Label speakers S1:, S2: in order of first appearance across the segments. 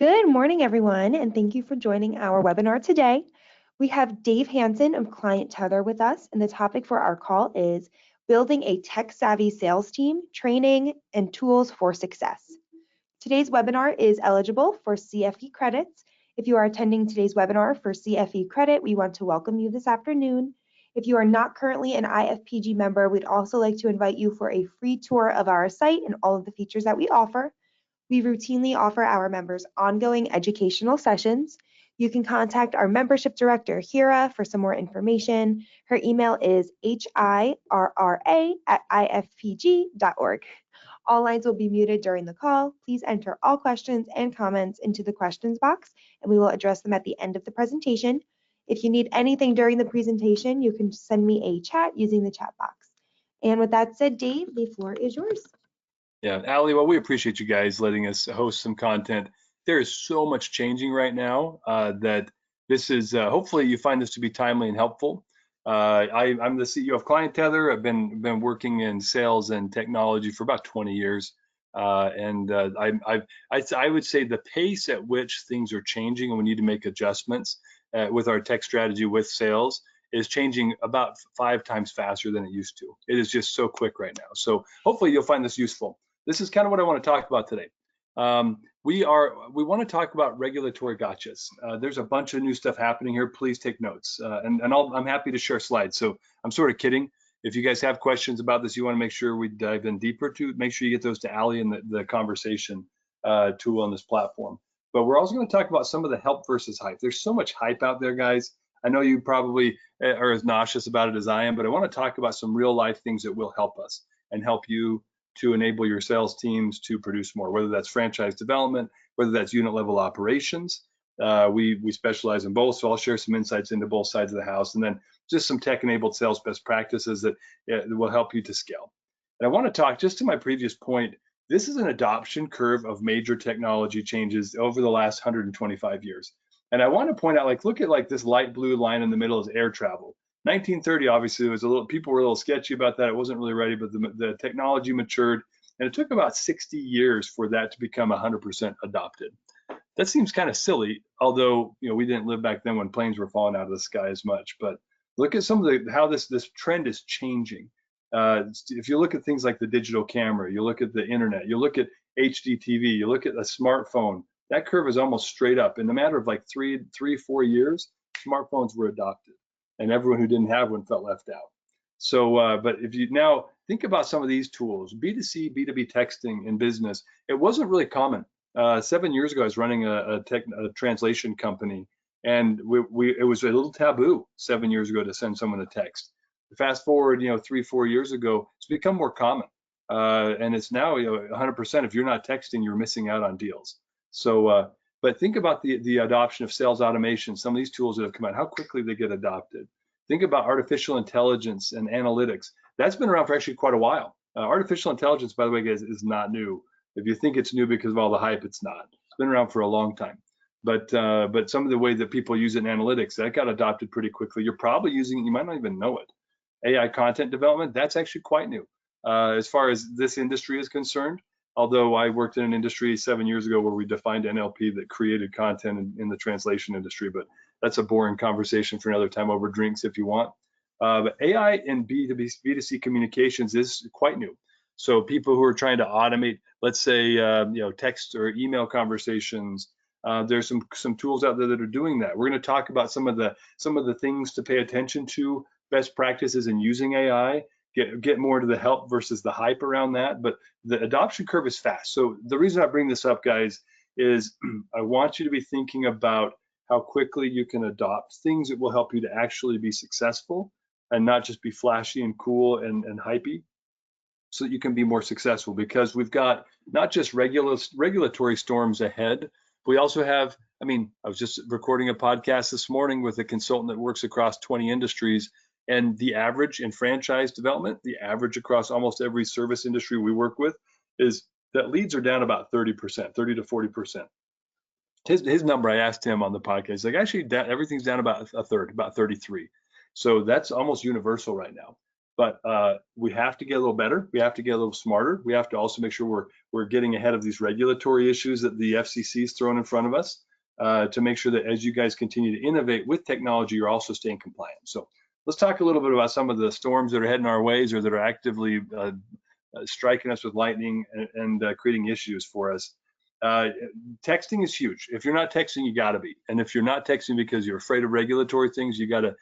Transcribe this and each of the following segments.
S1: Good morning, everyone, and thank you for joining our webinar today. We have Dave Hansen of ClientTether with us, and the topic for our call is Building a Tech-Savvy Sales Team, Training, and Tools for Success. Today's webinar is eligible for CFE credits. If you are attending today's webinar for CFE credit, we want to welcome you this afternoon. If you are not currently an IFPG member, we'd also like to invite you for a free tour of our site and all of the features that we offer. We routinely offer our members ongoing educational sessions. You can contact our membership director, Hira, for some more information. Her email is hirra@ifpg.org. All lines will be muted during the call. Please enter all questions and comments into the questions box, and we will address them at the end of the presentation. If you need anything during the presentation, you can send me a chat using the chat box. And with that said, Dave, the floor is yours.
S2: Yeah, Allie, well, we appreciate you guys letting us host some content. There is so much changing right now that this is, hopefully you find this to be timely and helpful. I'm the CEO of ClientTether. I've been working in sales and technology for about 20 years. I would say the pace at which things are changing and we need to make adjustments with our tech strategy with sales is changing about 5 times faster than it used to. It is just so quick right now. So hopefully you'll find this useful. This is kind of what I want to talk about today. We want to talk about regulatory gotchas. There's a bunch of new stuff happening here. Please take notes, I'm happy to share slides. So I'm sort of kidding. If you guys have questions about this, you want to make sure we dive in deeper to, make sure you get those to Allie in the conversation tool on this platform. But we're also going to talk about some of the help versus hype. There's so much hype out there, guys. I know you probably are as nauseous about it as I am, but I want to talk about some real life things that will help us and help you to enable your sales teams to produce more, whether that's franchise development, whether that's unit level operations. We specialize in both, so I'll share some insights into both sides of the house, and then just some tech-enabled sales best practices that will help you to scale. And I want to talk, just to my previous point, this is an adoption curve of major technology changes over the last 125 years. And I want to point out, look at this light blue line in the middle is air travel. 1930, obviously, was people were a little sketchy about that. It wasn't really ready, but the technology matured, and it took about 60 years for that to become 100% adopted. That seems kind of silly, although we didn't live back then when planes were falling out of the sky as much. But look at some of how this trend is changing. If you look at things like the digital camera, you look at the internet, you look at HD TV, you look at a smartphone, that curve is almost straight up. In a matter of like 4 years, smartphones were adopted, and everyone who didn't have one felt left out. So, but if you now think about some of these tools, B2C, B2B texting in business, it wasn't really common. 7 years ago, I was running a translation company, and it was a little taboo 7 years ago to send someone a text. Fast forward, 3-4 years ago, it's become more common, and it's now 100%. If you're not texting, you're missing out on deals. So, but think about the adoption of sales automation. Some of these tools that have come out, how quickly they get adopted. Think about artificial intelligence and analytics. That's been around for actually quite a while. Artificial intelligence, by the way, guys, is not new. If you think it's new because of all the hype, it's not. It's been around for a long time. But some of the way that people use it in analytics, that got adopted pretty quickly. You're probably using it, you might not even know it. AI content development, that's actually quite new as far as this industry is concerned. Although I worked in an industry 7 years ago where we defined NLP that created content in the translation industry, but that's a boring conversation for another time over drinks if you want. But AI in B2C communications is quite new. So people who are trying to automate, let's say, text or email conversations, there's some tools out there that are doing that. We're going to talk about some of the things to pay attention to, best practices in using AI. Get more to the help versus the hype around that, but the adoption curve is fast. So the reason I bring this up, guys, is I want you to be thinking about how quickly you can adopt things that will help you to actually be successful and not just be flashy and cool and hypey, so that you can be more successful. Because we've got not just regulatory storms ahead, we also have, I was just recording a podcast this morning with a consultant that works across 20 industries. And the average in franchise development, the average across almost every service industry we work with, is that leads are down about 30%, 30 to 40%. His number, I asked him on the podcast, he's like, actually, everything's down about a third, about 33. So that's almost universal right now. But we have to get a little better. We have to get a little smarter. We have to also make sure we're getting ahead of these regulatory issues that the FCC is throwing in front of us to make sure that as you guys continue to innovate with technology, you're also staying compliant. So let's talk a little bit about some of the storms that are heading our ways or that are actively striking us with lightning and creating issues for us. Texting is huge. If you're not texting, you got to be. And if you're not texting because you're afraid of regulatory things, you got to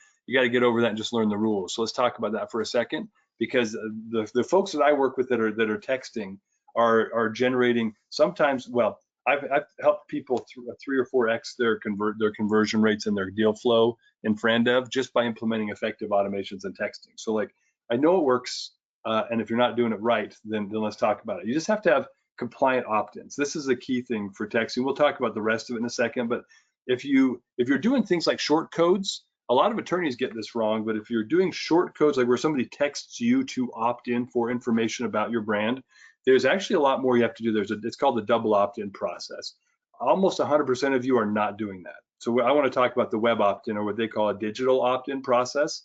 S2: get over that and just learn the rules. So let's talk about that for a second, because the folks that I work with that are texting are generating sometimes. Well, I've helped people 3 or 4x their conversion rates and their deal flow in frandev just by implementing effective automations and texting. So like I know it works, and if you're not doing it right, then let's talk about it. You just have to have compliant opt-ins. This is the key thing for texting. We'll talk about the rest of it in a second, but if you're doing things like short codes, a lot of attorneys get this wrong, but if you're doing short codes like where somebody texts you to opt in for information about your brand, there's actually a lot more you have to do. It's called the double opt-in process. Almost 100% of you are not doing that. So I want to talk about the web opt-in, or what they call a digital opt-in process.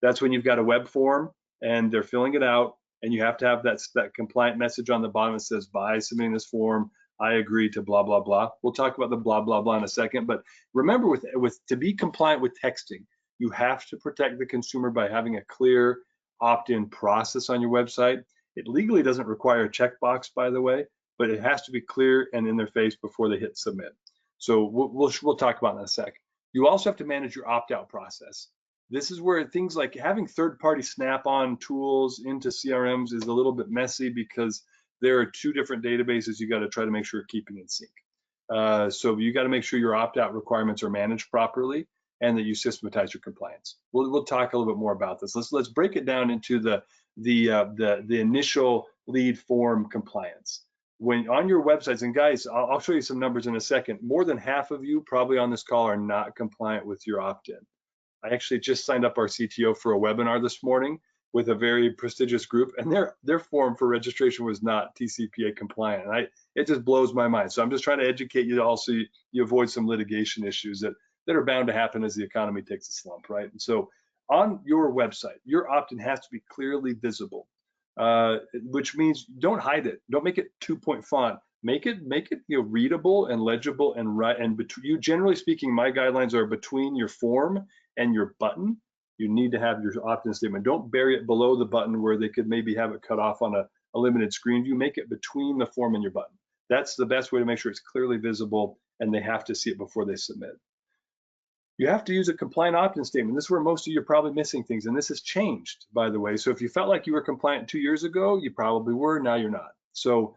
S2: That's when you've got a web form and they're filling it out, and you have to have that compliant message on the bottom that says, by submitting this form, I agree to blah, blah, blah. We'll talk about the blah, blah, blah in a second. But remember, to be compliant with texting, you have to protect the consumer by having a clear opt-in process on your website. It legally doesn't require a checkbox, by the way, but it has to be clear and in their face before they hit submit. So we'll talk about that in a sec. You also have to manage your opt-out process. This is where things like having third-party snap-on tools into CRMs is a little bit messy, because there are 2 different databases you got to try to make sure you're keeping in sync. So you got to make sure your opt-out requirements are managed properly and that you systematize your compliance. We'll talk a little bit more about this. Let's break it down into the initial lead form compliance. When on your websites, and guys, I'll show you some numbers in a second, more than half of you probably on this call are not compliant with your opt-in. I actually just signed up our CTO for a webinar this morning with a very prestigious group, and their form for registration was not TCPA compliant. And it just blows my mind. So I'm just trying to educate you all so you avoid some litigation issues that are bound to happen as the economy takes a slump, right? And so on your website, your opt-in has to be clearly visible, which means don't hide it. Don't make it 2-point font. Make it readable and legible and right. And you, generally speaking, my guidelines are between your form and your button. You need to have your opt-in statement. Don't bury it below the button where they could maybe have it cut off on a limited screen view. Make it between the form and your button. That's the best way to make sure it's clearly visible, and they have to see it before they submit. You have to use a compliant opt-in statement. This is where most of you are probably missing things, and this has changed, by the way. So if you felt like you were compliant 2 years ago, you probably were, now you're not. So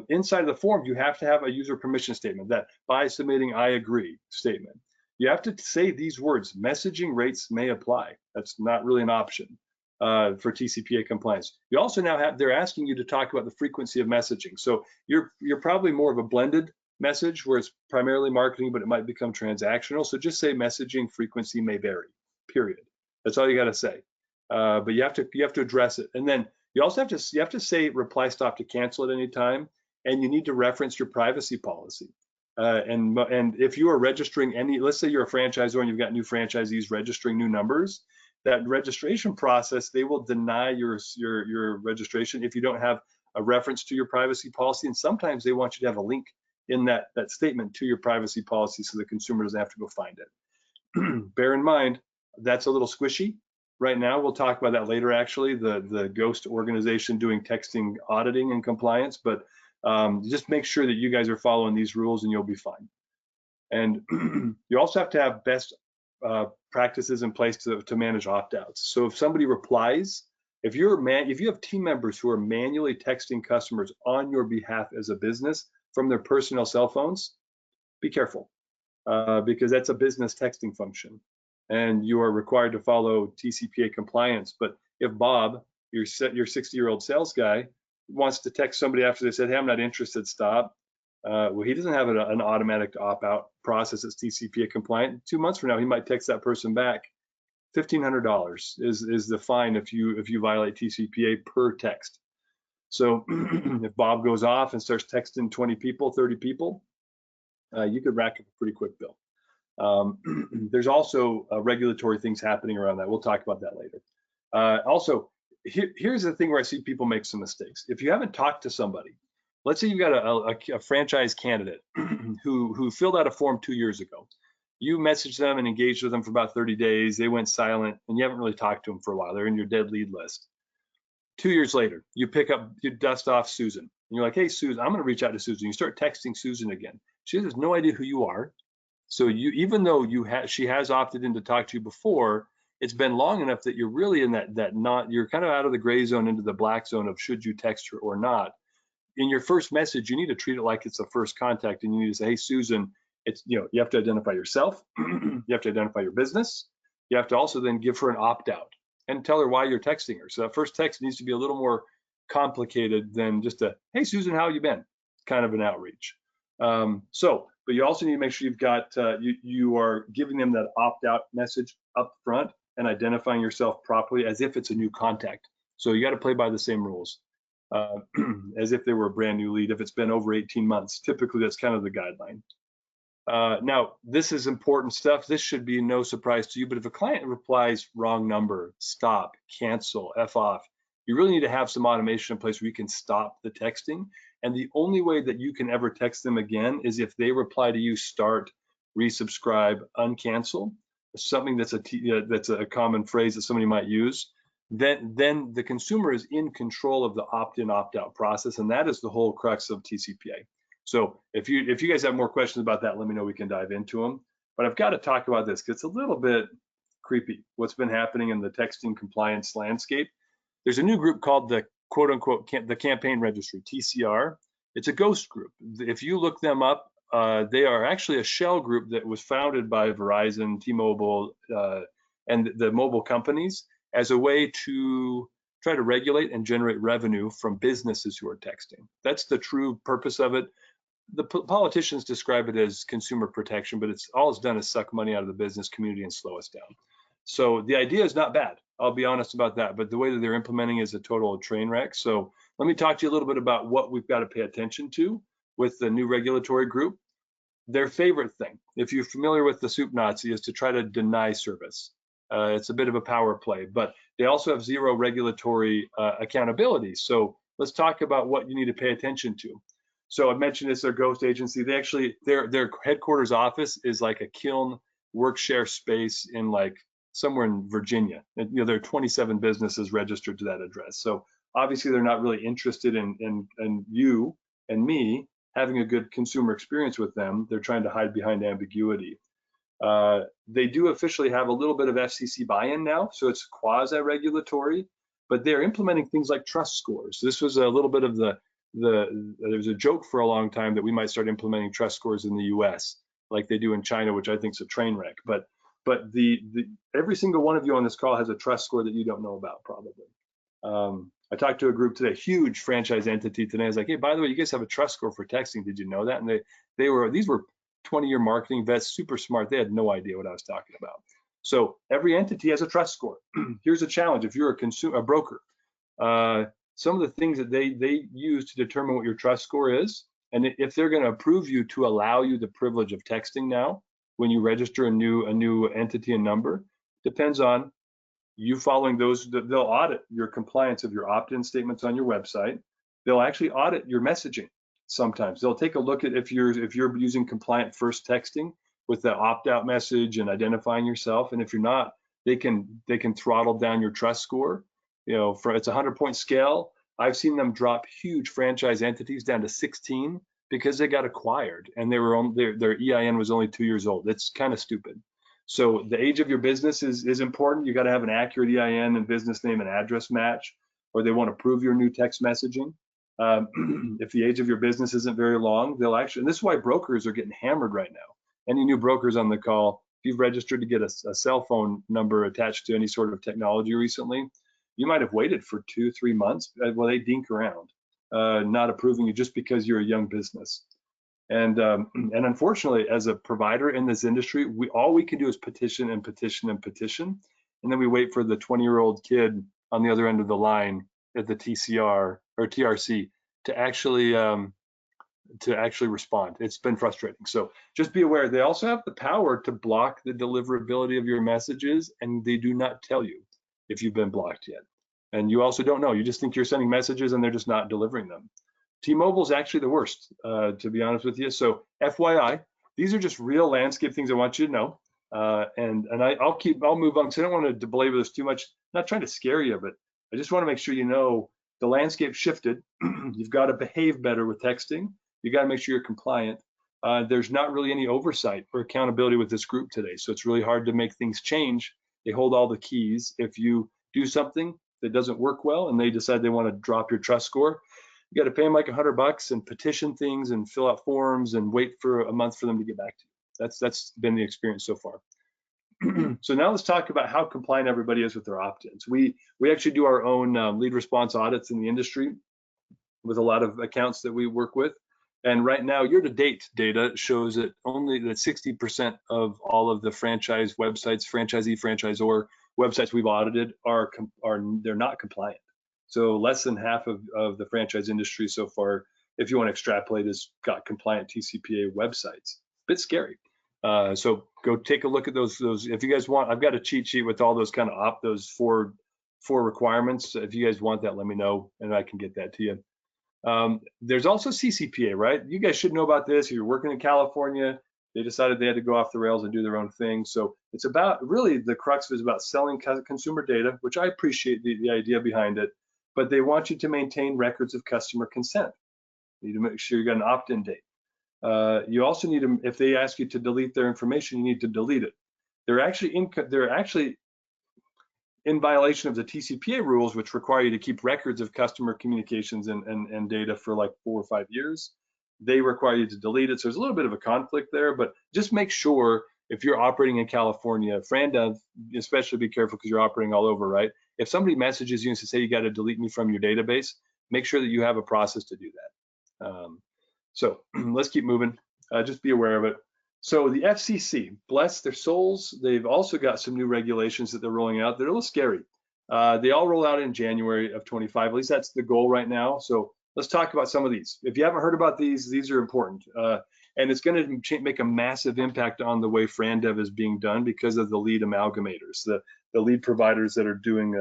S2: inside of the form, you have to have a user permission statement, that by submitting I agree statement. You have to say these words: messaging rates may apply. That's not really an option for TCPA compliance. You also now have, they're asking you to talk about the frequency of messaging. So you're probably more of a blended message where it's primarily marketing, but it might become transactional. So just say messaging frequency may vary, period. That's all you got to say. But you have to address it. And then you also have to say reply stop to cancel at any time, and you need to reference your privacy policy. And if you are registering let's say you're a franchisor and you've got new franchisees registering new numbers, that registration process, they will deny your registration if you don't have a reference to your privacy policy. And sometimes they want you to have a link in that statement to your privacy policy so the consumer doesn't have to go find it. Bear in mind, that's a little squishy right now. We'll talk about that later, actually, the ghost organization doing texting auditing and compliance, but just make sure that you guys are following these rules and you'll be fine. And you also have to have best practices in place to manage opt-outs. So if somebody replies, if you have team members who are manually texting customers on your behalf as a business from their personal cell phones, be careful, because that's a business texting function, and you are required to follow TCPA compliance. But if Bob, your 60-year-old sales guy, wants to text somebody after they said, hey, I'm not interested, stop. Well, he doesn't have an automatic opt-out process that's TCPA compliant. 2 months from now, he might text that person back. $1,500 is the fine if you violate TCPA per text. So if Bob goes off and starts texting 20 people, 30 people, you could rack up a pretty quick bill. There's also regulatory things happening around that. We'll talk about that later. Also, here's the thing where I see people make some mistakes. If you haven't talked to somebody, let's say you've got a franchise candidate who filled out a form 2 years ago. You messaged them and engaged with them for about 30 days. They went silent, and you haven't really talked to them for a while. They're in your dead lead list. 2 years later, you dust off Susan. And you're like, hey, Susan, I'm going to reach out to Susan. You start texting Susan again. She has no idea who you are. So even though she has opted in to talk to you before, it's been long enough that you're really in you're kind of out of the gray zone into the black zone of should you text her or not. In your first message, you need to treat it like it's a first contact, and you need to say, hey, Susan, you have to identify yourself, you have to identify your business, you have to also then give her an opt-out and tell her why you're texting her. So that first text needs to be a little more complicated than just a, hey, Susan, how you been? Kind of an outreach. But you also need to make sure you've got, you are giving them that opt-out message up front and identifying yourself properly as if it's a new contact. So you got to play by the same rules as if they were a brand new lead. If it's been over 18 months, typically that's kind of the guideline. Now, this is important stuff. This should be no surprise to you, but if a client replies wrong number, stop, cancel, F off, you really need to have some automation in place where you can stop the texting. And the only way that you can ever text them again is if they reply to you, start, resubscribe, uncancel, something that's a common phrase that somebody might use. Then the consumer is in control of the opt-in, opt-out process, and that is the whole crux of TCPA. So if you guys have more questions about that, let me know, we can dive into them. But I've got to talk about this because it's a little bit creepy, what's been happening in the texting compliance landscape. There's a new group called the quote unquote the campaign registry, TCR. It's a ghost group. If you look them up, they are actually a shell group that was founded by Verizon, T-Mobile, and the mobile companies as a way to try to regulate and generate revenue from businesses who are texting. That's the true purpose of it. The politicians describe it as consumer protection, but all it's done is suck money out of the business community and slow us down. So the idea is not bad. I'll be honest about that, but the way that they're implementing is a total train wreck. So let me talk to you a little bit about what we've got to pay attention to with the new regulatory group. Their favorite thing, if you're familiar with the soup Nazi, is to try to deny service. It's a bit of a power play, but they also have zero regulatory accountability. So let's talk about what you need to pay attention to. So I mentioned it's their ghost agency. They actually, their headquarters office is like a kiln work share space in like somewhere in Virginia. And, there are 27 businesses registered to that address. So obviously they're not really interested in you and me having a good consumer experience with them. They're trying to hide behind ambiguity. They do officially have a little bit of FCC buy-in now, so it's quasi-regulatory, but they're implementing things like trust scores. This was a little bit of there was a joke for a long time that we might start implementing trust scores in the US like they do in China, which I think is a train wreck. But every single one of you on this call has a trust score that you don't know about probably. I talked to a group today, huge franchise entity today. I was like, hey, by the way, you guys have a trust score for texting. Did you know that? And these were 20-year marketing vets, super smart. They had no idea what I was talking about. So every entity has a trust score. Here's a challenge. If you're a broker, some of the things that they use to determine what your trust score is, and if they're going to approve you to allow you the privilege of texting now, when you register a new entity and number, depends on you following those. They'll audit your compliance of your opt-in statements on your website. They'll actually audit your messaging. Sometimes they'll take a look at if you're using compliant first texting with the opt-out message and identifying yourself, and if you're not, they can throttle down your trust score. It's a 100-point scale. I've seen them drop huge franchise entities down to 16 because they got acquired and their EIN was only 2 years old. It's kind of stupid. So the age of your business is important. You got to have an accurate EIN and business name and address match, or they want to prove your new text messaging. If the age of your business isn't very long, they'll actually, and this is why brokers are getting hammered right now. Any new brokers on the call, if you've registered to get a cell phone number attached to any sort of technology recently, you might have waited for 2-3 months. Well, they dink around, not approving you just because you're a young business. And unfortunately, as a provider in this industry, all we can do is petition and petition and petition, and then we wait for the 20-year-old kid on the other end of the line at the TCR or TRC to actually respond. It's been frustrating. So just be aware, they also have the power to block the deliverability of your messages, and they do not tell you if you've been blocked yet. And you also don't know. You just think you're sending messages and they're just not delivering them. T-Mobile is actually the worst, to be honest with you. So FYI, these are just real landscape things I want you to know. And I'll move on because I don't want to belabor this too much. I'm not trying to scare you, but I just want to make sure you know the landscape shifted. You've got to behave better with texting. You got to make sure you're compliant. There's not really any oversight or accountability with this group today, so it's really hard to make things change. They hold all the keys. If you do something that doesn't work well and they decide they want to drop your trust score, you got to pay them like $100 and petition things and fill out forms and wait for a month for them to get back to you. That's been the experience so far. So now let's talk about how compliant everybody is with their opt-ins. We actually do our own lead response audits in the industry with a lot of accounts that we work with. And right now, year-to-date data shows that only that 60% of all of the franchise websites, franchisee, franchisor websites we've audited they're not compliant. So less than half of the franchise industry so far, if you want to extrapolate, has got compliant TCPA websites. Bit scary. So go take a look at those. If you guys want, I've got a cheat sheet with all those kind of those four requirements. If you guys want that, let me know and I can get that to you. There's also CCPA, right? You guys should know about this. If you're working in California, they decided they had to go off the rails and do their own thing. So it's about, really, the crux is about selling consumer data, which I appreciate the idea behind it, but they want you to maintain records of customer consent. You need to make sure you got an opt-in date. You also need to, if they ask you to delete their information, you need to delete it. They're actually in violation of the TCPA rules, which require you to keep records of customer communications and data for like 4 or 5 years. They require you to delete it. So there's a little bit of a conflict there, but just make sure if you're operating in California, frandev, especially be careful because you're operating all over, right? If somebody messages you and says, hey, you got to delete me from your database, make sure that you have a process to do that. So let's keep moving. Just be aware of it. So the FCC, bless their souls, they've also got some new regulations that they're rolling out. They're a little scary. They all roll out in January of 25. At least that's the goal right now. So let's talk about some of these. If you haven't heard about these are important. And it's going to make a massive impact on the way frandev is being done because of the lead amalgamators, the lead providers that are doing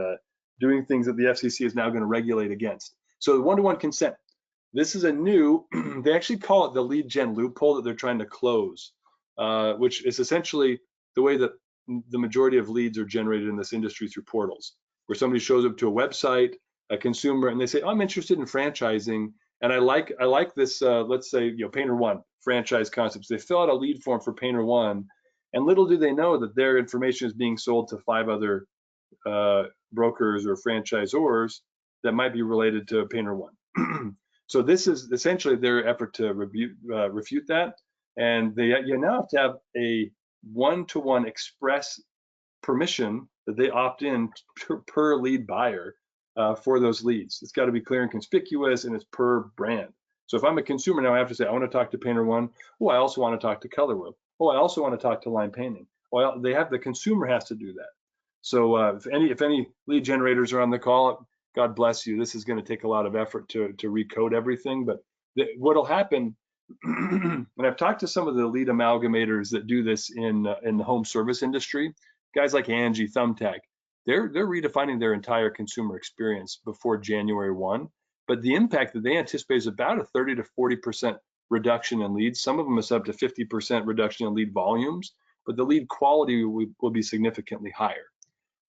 S2: things that the FCC is now going to regulate against. So the one-to-one consent. This is a new, they actually call it the lead gen loophole that they're trying to close, which is essentially the way that the majority of leads are generated in this industry through portals, where somebody shows up to a website, a consumer, and they say, oh, I'm interested in franchising, and I like this, let's say, Painter One franchise concepts. They fill out a lead form for Painter One, and little do they know that their information is being sold to 5 other brokers or franchisors that might be related to Painter One. So this is essentially their effort to refute that, and you now have to have a one-to-one express permission that they opt in per lead buyer for those leads. It's got to be clear and conspicuous, and it's per brand. So if I'm a consumer now, I have to say I want to talk to Painter One. Oh, I also want to talk to Color World. Oh, I also want to talk to Line Painting. Well, the consumer has to do that. So if any lead generators are on the call, God bless you. This is going to take a lot of effort to recode everything, but what'll happen, and I've talked to some of the lead amalgamators that do this in the home service industry, guys like Angie, Thumbtack, they're redefining their entire consumer experience before January 1, but the impact that they anticipate is about a 30 to 40% reduction in leads. Some of them is up to 50% reduction in lead volumes, but the lead quality will be significantly higher.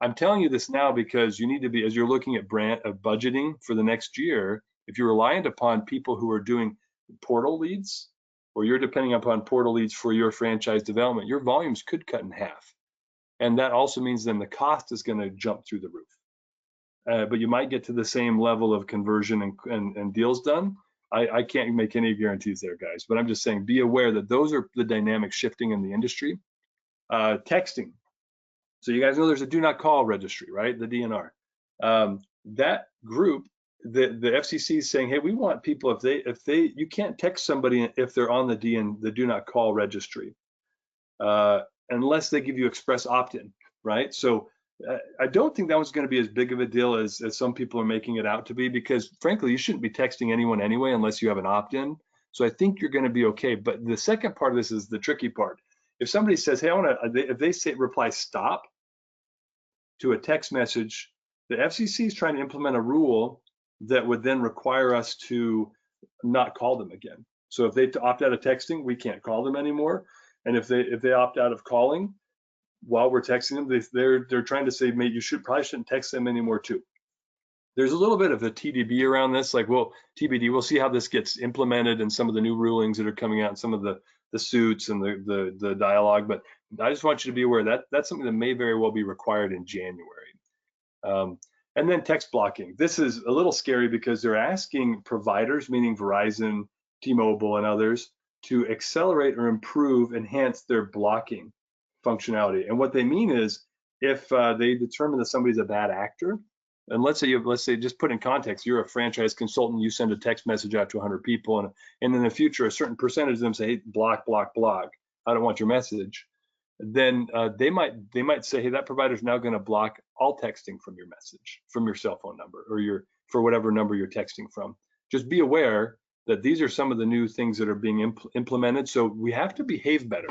S2: I'm telling you this now because you need to be, as you're looking at budgeting for the next year, if you're reliant upon people who are doing portal leads, or you're depending upon portal leads for your franchise development, your volumes could cut in half. And that also means then the cost is going to jump through the roof. But you might get to the same level of conversion and deals done. I can't make any guarantees there, guys, but I'm just saying, be aware that those are the dynamics shifting in the industry. Texting. So you guys know there's a do not call registry, right? The DNR. That group, the FCC is saying, hey, we want people, you can't text somebody if they're on the do not call registry, unless they give you express opt-in, right? So I don't think that one's going to be as big of a deal as some people are making it out to be, because frankly, you shouldn't be texting anyone anyway unless you have an opt-in. So I think you're going to be okay. But the second part of this is the tricky part. If somebody says, hey, if they reply stop to a text message The FCC is trying to implement a rule that would then require us to not call them again. So if they opt out of texting, we can't call them anymore. And if they opt out of calling while we're texting them, they're trying to say, mate, probably shouldn't text them anymore too. There's a little bit of a TDB around this, like, well, TBD, we'll see how this gets implemented and some of the new rulings that are coming out and some of the suits and the dialogue. But I just want you to be aware that that's something that may very well be required in January. And then text blocking. This is a little scary because they're asking providers, meaning Verizon, T-Mobile, and others, to accelerate or enhance their blocking functionality. And what they mean is, if they determine that somebody's a bad actor, and let's say just put in context, you're a franchise consultant, you send a text message out to 100 people, and in the future, a certain percentage of them say, hey, block, I don't want your message. Then they might say, hey, that provider's now going to block all texting from your message, from your cell phone number, or for whatever number you're texting from. Just be aware that these are some of the new things that are being implemented. So we have to behave better.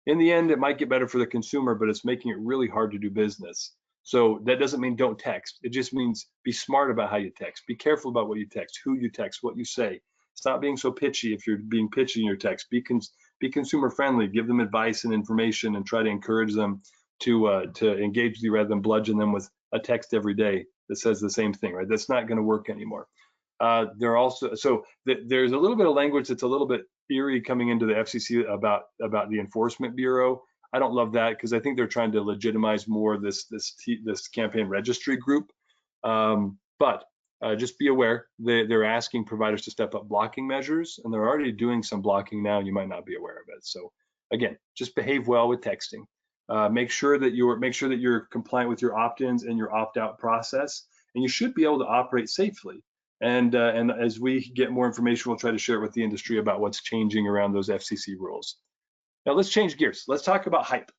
S2: In the end, it might get better for the consumer, but it's making it really hard to do business. So that doesn't mean don't text. It just means be smart about how you text. Be careful about what you text, who you text, what you say. Stop being so pitchy if you're being pitchy in your text. Be consumer friendly. Give them advice and information, and try to encourage them to engage with you rather than bludgeon them with a text every day that says the same thing. Right? That's not going to work anymore. There's a little bit of language that's a little bit eerie coming into the FCC about the Enforcement Bureau. I don't love that because I think they're trying to legitimize more this campaign registry group. But just be aware they're asking providers to step up blocking measures, and they're already doing some blocking now, and you might not be aware of it. So again, just behave well with texting. Make sure that you're compliant with your opt-ins and your opt-out process, and you should be able to operate safely. And as we get more information, we'll try to share it with the industry about what's changing around those FCC rules. Now let's change gears. Let's talk about hype.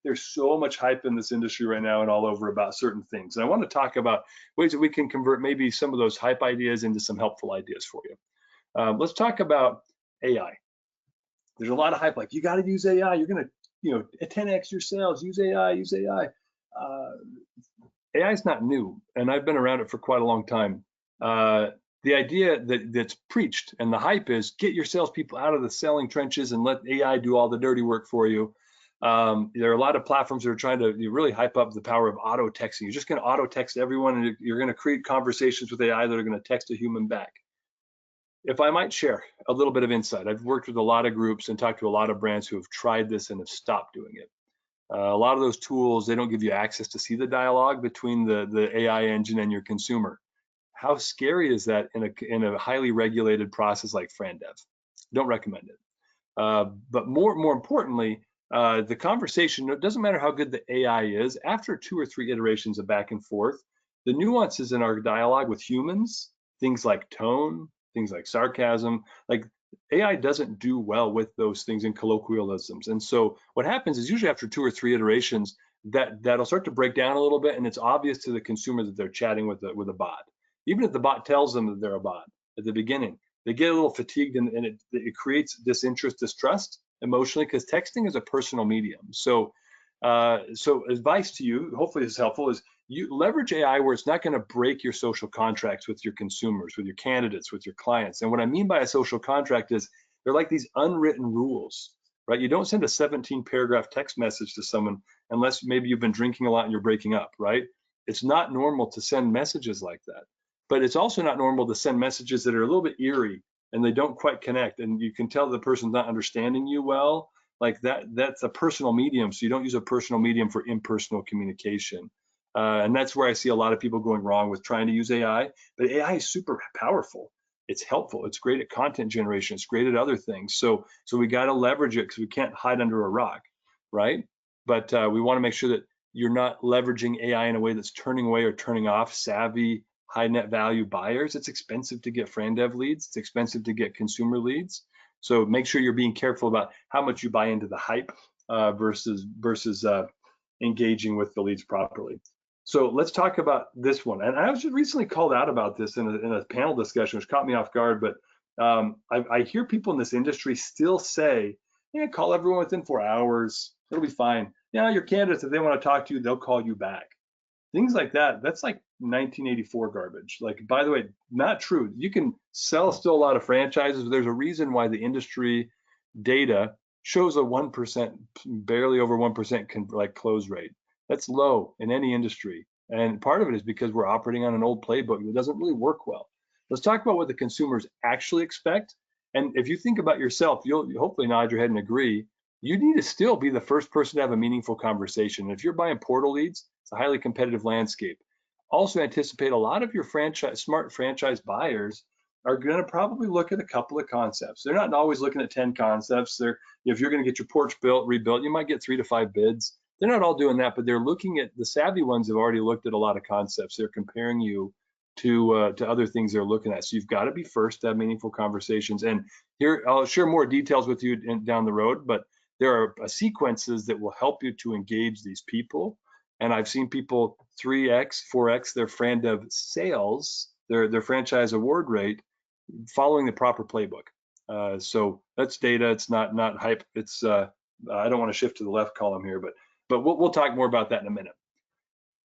S2: There's so much hype in this industry right now and all over about certain things. And I want to talk about ways that we can convert maybe some of those hype ideas into some helpful ideas for you. Let's talk about AI. There's a lot of hype, like you got to use AI. You're going to 10x your sales. Use AI. Use AI. AI is not new, and I've been around it for quite a long time. The idea that's preached and the hype is get your salespeople out of the selling trenches and let AI do all the dirty work for you. There are a lot of platforms that are trying to really hype up the power of auto texting. You're just going to auto text everyone, and you're going to create conversations with AI that are going to text a human back. If I might share a little bit of insight, I've worked with a lot of groups and talked to a lot of brands who have tried this and have stopped doing it. A lot of those tools, they don't give you access to see the dialogue between the AI engine and your consumer. How scary is that in a highly regulated process like frandev? Don't recommend it. But more importantly, the conversation, it doesn't matter how good the AI is, after 2 or 3 iterations of back and forth, the nuances in our dialogue with humans, things like tone, things like sarcasm, like AI doesn't do well with those things in colloquialisms. And so what happens is usually after 2 or 3 iterations, that'll start to break down a little bit, and it's obvious to the consumer that they're chatting with a bot. Even if the bot tells them that they're a bot at the beginning, they get a little fatigued, and it creates disinterest, distrust emotionally, because texting is a personal medium. So advice to you, hopefully this is helpful, is you leverage AI where it's not going to break your social contracts with your consumers, with your candidates, with your clients. And what I mean by a social contract is they're like these unwritten rules, right? You don't send a 17-paragraph text message to someone unless maybe you've been drinking a lot and you're breaking up, right? It's not normal to send messages like that. But it's also not normal to send messages that are a little bit eerie and they don't quite connect, and you can tell the person's not understanding you well. Like that's a personal medium, so you don't use a personal medium for impersonal communication. And that's where I see a lot of people going wrong with trying to use AI. But AI is super powerful. It's helpful. It's great at content generation. It's great at other things. So we got to leverage it, because we can't hide under a rock, right? But we want to make sure that you're not leveraging AI in a way that's turning away or turning off savvy, high net value buyers. It's expensive to get frandev leads. It's expensive to get consumer leads. So make sure you're being careful about how much you buy into the hype versus engaging with the leads properly. So let's talk about this one. And I was just recently called out about this in a panel discussion, which caught me off guard. But I hear people in this industry still say, yeah, call everyone within 4 hours. It'll be fine. Yeah, your candidates, if they want to talk to you, they'll call you back. Things like that. That's like 1984 garbage. Like, by the way, not true. You can sell still a lot of franchises. There's a reason why the industry data shows a 1%, barely over 1% like close rate. That's low in any industry. And part of it is because we're operating on an old playbook that doesn't really work well. Let's talk about what the consumers actually expect. And if you think about yourself, you'll hopefully nod your head and agree, you need to still be the first person to have a meaningful conversation. And if you're buying portal leads, it's a highly competitive landscape. Also anticipate a lot of your smart franchise buyers are going to probably look at a couple of concepts. They're not always looking at 10 concepts. If you're going to get your porch rebuilt, you might get 3 to 5 bids. They're not all doing that, but they're looking at the savvy ones have already looked at a lot of concepts. They're comparing you to other things they're looking at. So you've got to be first to have meaningful conversations. And here, I'll share more details with you down the road, but there are sequences that will help you to engage these people. And I've seen people 3x, 4x their frandev sales, their franchise award rate, following the proper playbook. So that's data. It's not hype. It's I don't want to shift to the left column here, but we'll talk more about that in a minute.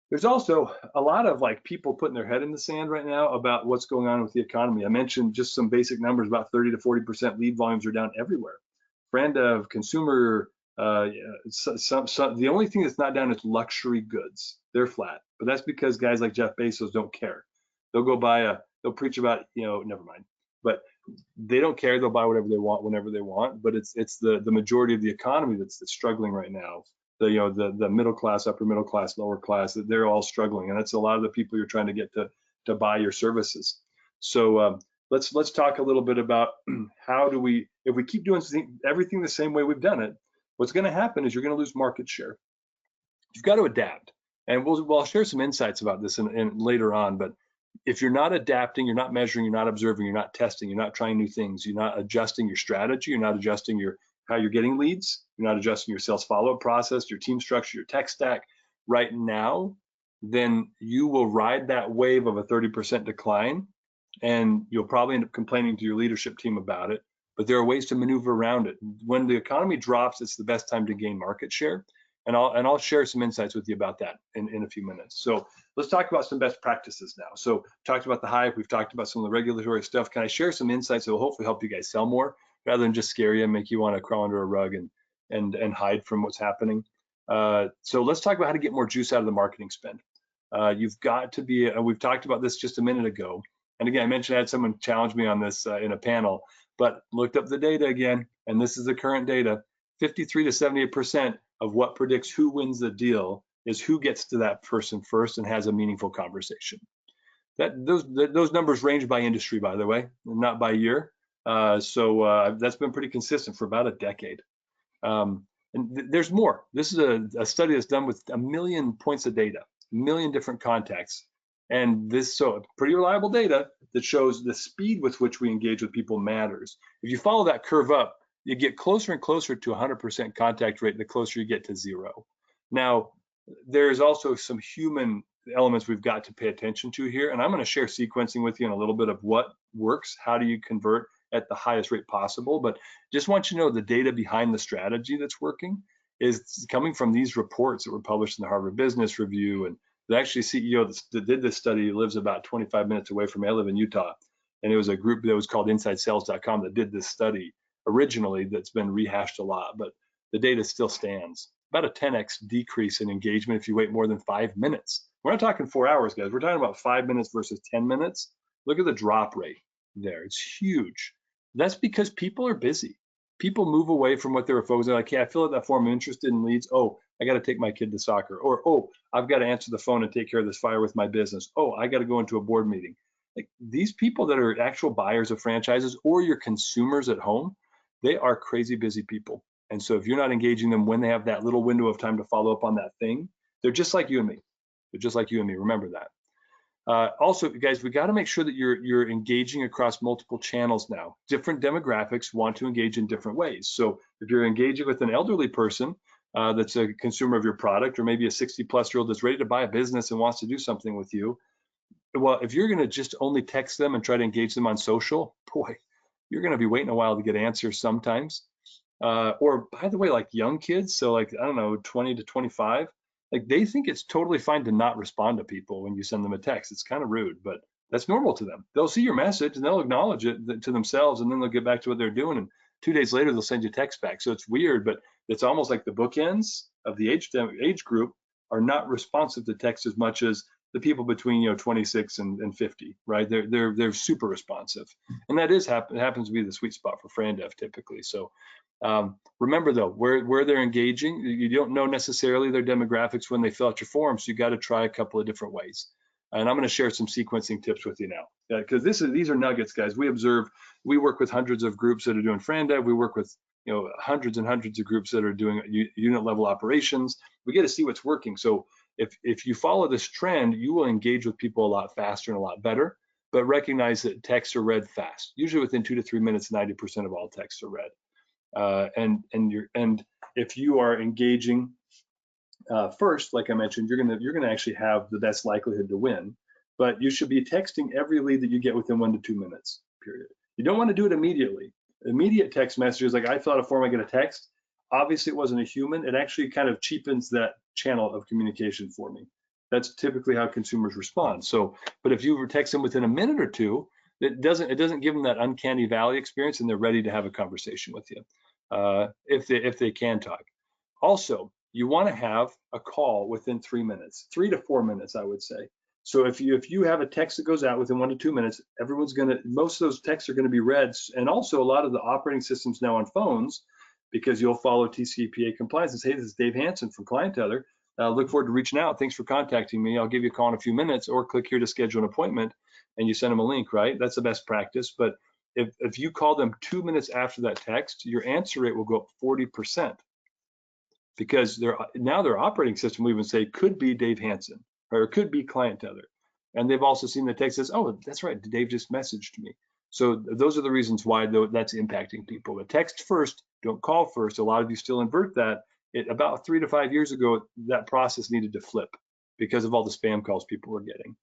S2: There's also a lot of like people putting their head in the sand right now about what's going on with the economy. I mentioned just some basic numbers, about 30 to 40% lead volumes are down everywhere. Frandev, consumer, the only thing that's not down is luxury goods. They're flat, but that's because guys like Jeff Bezos don't care. They'll go they'll preach about, never mind, but they don't care. They'll buy whatever they want whenever they want. But it's the majority of the economy that's struggling right now. The middle class, upper middle class, lower class, they're all struggling, and that's a lot of the people you're trying to get to buy your services. So let's talk a little bit about how do we, if we keep doing everything the same way we've done it, what's going to happen is you're going to lose market share. You've got to adapt, and I'll share some insights about this in later on. But if you're not adapting, you're not measuring, you're not observing, you're not testing, you're not trying new things, you're not adjusting your strategy, you're not adjusting how you're getting leads, you're not adjusting your sales follow-up process, your team structure, your tech stack right now, then you will ride that wave of a 30% decline, and you'll probably end up complaining to your leadership team about it. But there are ways to maneuver around it. When the economy drops, it's the best time to gain market share. And I'll share some insights with you about that in a few minutes. So let's talk about some best practices now. So we've talked about the hype, we've talked about some of the regulatory stuff. Can I share some insights that will hopefully help you guys sell more, rather than just scare you and make you want to crawl under a rug and hide from what's happening? So let's talk about how to get more juice out of the marketing spend. You've got to be, we've talked about this just a minute ago. And again, I mentioned I had someone challenge me on this in a panel, but looked up the data again, and this is the current data. 53 to 78% of what predicts who wins the deal is who gets to that person first and has a meaningful conversation. Those numbers range by industry, by the way, not by year. So that's been pretty consistent for about a decade. And there's more. This is a study that's done with 1 million points of data, 1 million different contacts. And so pretty reliable data that shows the speed with which we engage with people matters. If you follow that curve up, you get closer and closer to 100% contact rate the closer you get to 0. Now, there's also some human elements we've got to pay attention to here. And I'm going to share sequencing with you in a little bit of what works, how do you convert at the highest rate possible. But just want you to know the data behind the strategy that's working is coming from these reports that were published in the Harvard Business Review. And the actually CEO that did this study lives about 25 minutes away from me. I live in Utah. And it was a group that was called InsideSales.com that did this study originally that's been rehashed a lot, but the data still stands. About a 10x decrease in engagement if you wait more than 5 minutes. We're not talking 4 hours, guys. We're talking about 5 minutes versus 10 minutes. Look at the drop rate there. It's huge. That's because people are busy. People move away from what they were focused on. Like, hey, I fill out that form, I'm interested in leads. Oh, I got to take my kid to soccer. Or, oh, I've got to answer the phone and take care of this fire with my business. Oh, I got to go into a board meeting. Like, these people that are actual buyers of franchises or your consumers at home, they are crazy busy people. And so if you're not engaging them when they have that little window of time to follow up on that thing, they're just like you and me. They're just like you and me. Remember that. Also, guys, we got to make sure that you're engaging across multiple channels now. Different demographics want to engage in different ways. So if you're engaging with an elderly person that's a consumer of your product, or maybe a 60-plus-year-old that's ready to buy a business and wants to do something with you, well, if you're going to just only text them and try to engage them on social, boy, you're going to be waiting a while to get answers sometimes. Or by the way, like young kids, so like, I don't know, 20 to 25, like they think it's totally fine to not respond to people when you send them a text. It's kind of rude, but that's normal to them. They'll see your message and they'll acknowledge it to themselves, and then they'll get back to what they're doing. And 2 days later, they'll send you text back. So it's weird, but it's almost like the bookends of the age group are not responsive to text as much as the people between 26 and 50, right? They're super responsive, and that happens to be the sweet spot for frandev typically. So remember though, where they're engaging, you don't know necessarily their demographics when they fill out your form, so you got to try a couple of different ways. And I'm going to share some sequencing tips with you now, because these are nuggets, guys. We work with hundreds of groups that are doing frandev. We work with hundreds and hundreds of groups that are doing unit level operations. We get to see what's working. So if you follow this trend, you will engage with people a lot faster and a lot better. But recognize that texts are read fast. Usually within 2 to 3 minutes, 90% of all texts are read. And if you are engaging first, like I mentioned, you're gonna actually have the best likelihood to win. But you should be texting every lead that you get within 1 to 2 minutes. Period. You don't want to do it immediately. Immediate text messages, like I fill out a form, I get a text. Obviously, it wasn't a human. It actually kind of cheapens that channel of communication for me. That's typically how consumers respond. So, but if you text them within a minute or two, it doesn't give them that uncanny valley experience, and they're ready to have a conversation with you if they can talk. Also, you want to have a call within 3 minutes, 3 to 4 minutes, I would say. So if you have a text that goes out within 1 to 2 minutes, most of those texts are going to be read. And also a lot of the operating systems now on phones, because you'll follow TCPA compliance and say, hey, this is Dave Hansen from ClientTether. Look forward to reaching out. Thanks for contacting me. I'll give you a call in a few minutes, or click here to schedule an appointment, and you send them a link, right? That's the best practice. But if you call them 2 minutes after that text, your answer rate will go up 40%, because now their operating system will even say could be Dave Hansen, or it could be ClientTether. And they've also seen the text says, oh, that's right, Dave just messaged me. So those are the reasons why that's impacting people. But text first, don't call first. A lot of you still invert that. About 3 to 5 years ago, that process needed to flip because of all the spam calls people were getting.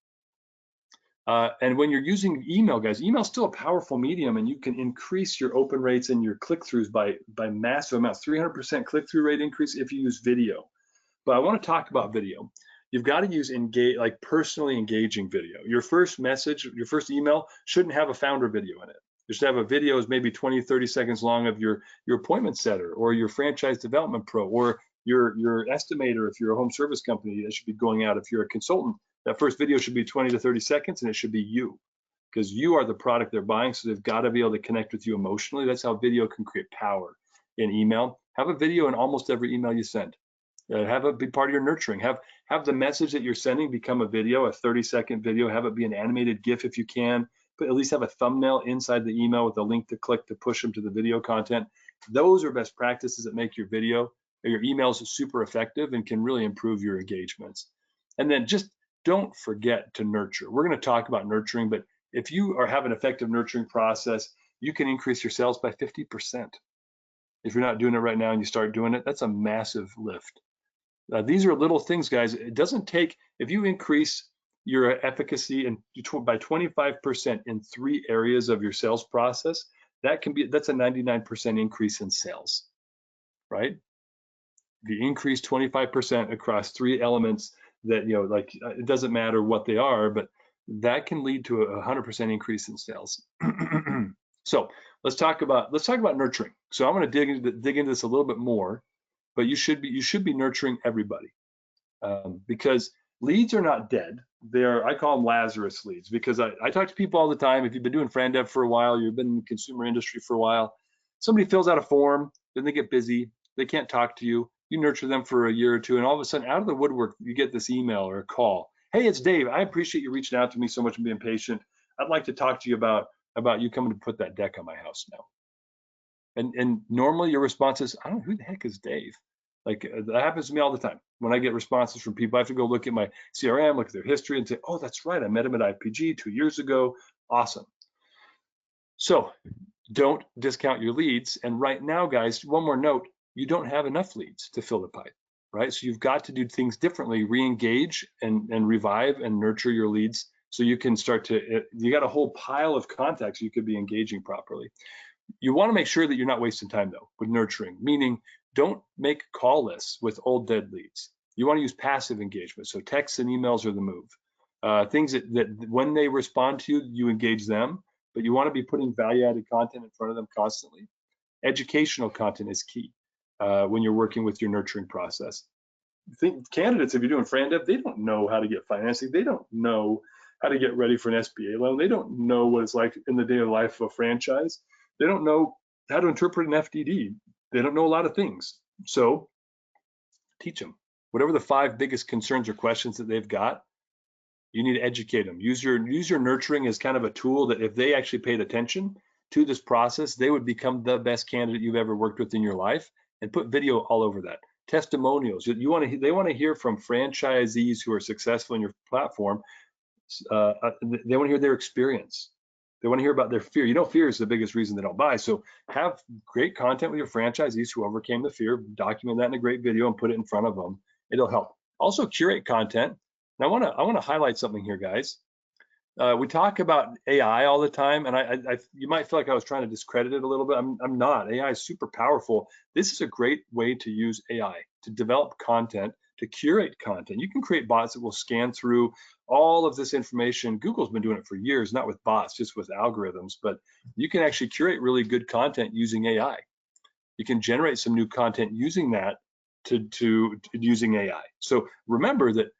S2: And when you're using email, guys, email is still a powerful medium, and you can increase your open rates and your click-throughs by massive amounts, 300% click-through rate increase if you use video. But I want to talk about video. You've got to use like personally engaging video. Your first message, your first email shouldn't have a founder video in it. You should have a video is maybe 20, 30 seconds long of your appointment setter, or your franchise development pro, or your estimator if you're a home service company that should be going out. If you're a consultant, that first video should be 20 to 30 seconds, and it should be you, because you are the product they're buying, so they've got to be able to connect with you emotionally. That's how video can create power in email. Have a video in almost every email you send. Have it be part of your nurturing. Have the message that you're sending become a video, a 30-second video. Have it be an animated GIF if you can, but at least have a thumbnail inside the email with a link to click to push them to the video content. Those are best practices that make your video or your emails super effective and can really improve your engagements. And then just don't forget to nurture. We're going to talk about nurturing, but if you have an effective nurturing process, you can increase your sales by 50%. If you're not doing it right now and you start doing it, that's a massive lift. These are little things, guys. It doesn't take, if you increase your efficacy by 25% in 3 areas of your sales process, that's a 99% increase in sales, right? If you increase 25% across 3 elements that, like it doesn't matter what they are, but that can lead to a 100% increase in sales. So let's talk about nurturing. So I'm going to dig into this a little bit more. But you should be nurturing everybody, because leads are not dead. I call them Lazarus leads, because I talk to people all the time. If you've been doing frandev for a while, you've been in the consumer industry for a while, somebody fills out a form, then they get busy, they can't talk to you. You nurture them for a year or two, and all of a sudden, out of the woodwork, you get this email or a call. Hey, it's Dave. I appreciate you reaching out to me so much and being patient. I'd like to talk to you about you coming to put that deck on my house now. And normally your response is, I don't know, who the heck is Dave? Like that happens to me all the time. When I get responses from people, I have to go look at my CRM, look at their history, and say, oh, that's right, I met him at IFPG 2 years ago. Awesome. So don't discount your leads. And right now, guys, one more note, you don't have enough leads to fill the pipe, right? So you've got to do things differently, re-engage and revive and nurture your leads, so you can you got a whole pile of contacts you could be engaging properly. You want to make sure that you're not wasting time though with nurturing, meaning don't make call lists with old dead leads. You want to use passive engagement. So texts and emails are the move. Things that when they respond to you, you engage them, but you want to be putting value-added content in front of them constantly. Educational content is key when you're working with your nurturing process. Think candidates, if you're doing frandev, they don't know how to get financing. They don't know how to get ready for an SBA loan. They don't know what it's like in the daily life of a franchise. They don't know how to interpret an FDD. They don't know a lot of things. So teach them. Whatever the 5 biggest concerns or questions that they've got, you need to educate them. Use your nurturing as kind of a tool that if they actually paid attention to this process, they would become the best candidate you've ever worked with in your life, and put video all over that. Testimonials. They want to hear from franchisees who are successful in your platform. They want to hear their experience. They want to hear about their fear. Fear is the biggest reason they don't buy. So have great content with your franchisees who overcame the fear, document that in a great video and put it in front of them. It'll help. Also curate content. And I want to highlight something here, guys. We talk about AI all the time, and you might feel like I was trying to discredit it a little bit. I'm not. AI is super powerful. This is a great way to use AI to develop content, to curate content. You can create bots that will scan through all of this information. Google's been doing it for years, not with bots, just with algorithms, but you can actually curate really good content using AI. You can generate some new content using that to using AI. So remember that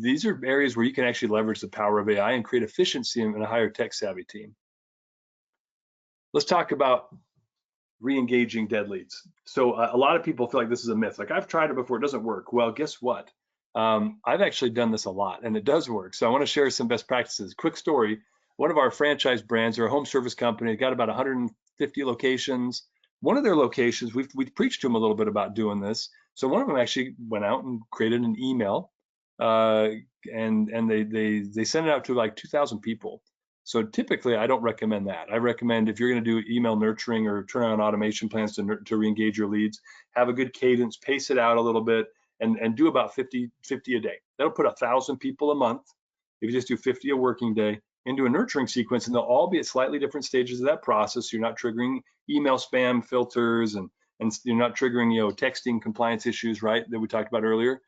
S2: these are areas where you can actually leverage the power of AI and create efficiency in a higher tech savvy team. Let's talk about re-engaging dead leads. So a lot of people feel like this is a myth. Like, I've tried it before, it doesn't work. Well, guess what? I've actually done this a lot and it does work. So I want to share some best practices. Quick story. One of our franchise brands, or a home service company, got about 150 locations. One of their locations, we preached to them a little bit about doing this. So one of them actually went out and created an email, and they sent it out to like 2,000 people. So typically, I don't recommend that. I recommend, if you're going to do email nurturing or turn on automation plans to re-engage your leads, have a good cadence, pace it out a little bit, and do about 50 a day. That'll put 1,000 people a month, if you just do 50 a working day, into a nurturing sequence, and they'll all be at slightly different stages of that process. You're not triggering email spam filters, and you're not triggering texting compliance issues, right, that we talked about earlier.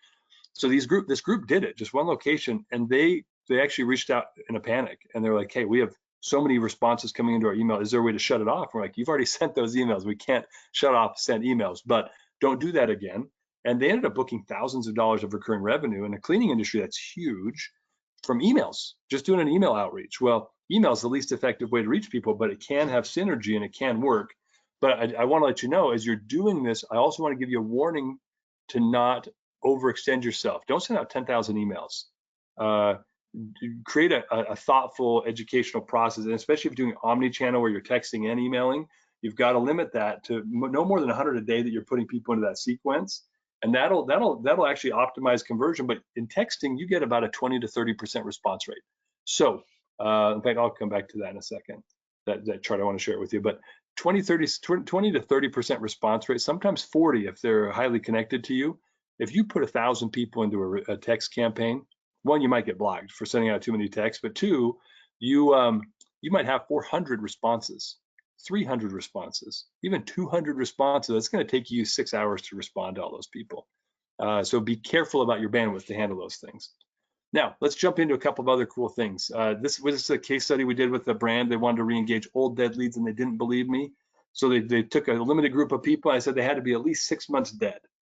S2: So this group did it, just one location, and they actually reached out in a panic, and they're like, hey, we have so many responses coming into our email. Is there a way to shut it off? We're like, you've already sent those emails. We can't shut off sent emails, but don't do that again. And they ended up booking thousands of dollars of recurring revenue in a cleaning industry that's huge from emails, just doing an email outreach. Well, email is the least effective way to reach people, but it can have synergy and it can work. But I want to let you know, as you're doing this, I also want to give you a warning to not overextend yourself. Don't send out 10,000 emails. Create a thoughtful educational process, and especially if you're doing omni-channel where you're texting and emailing, you've got to limit that to no more than 100 a day that you're putting people into that sequence, and that'll actually optimize conversion. But in texting, you get about a 20 to 30% response rate. So in fact, I'll come back to that in a second. That chart, I want to share it with you, but 20 to 30% response rate, sometimes 40 if they're highly connected to you. If you put 1,000 people into a text campaign, one, you might get blocked for sending out too many texts, but two, you might have 400 responses, 300 responses, even 200 responses. That's going to take you 6 hours to respond to all those people. So be careful about your bandwidth to handle those things. Now, let's jump into a couple of other cool things. This was a case study we did with a brand. They wanted to re-engage old dead leads, and they didn't believe me. So they took a limited group of people. I said they had to be at least 6 months dead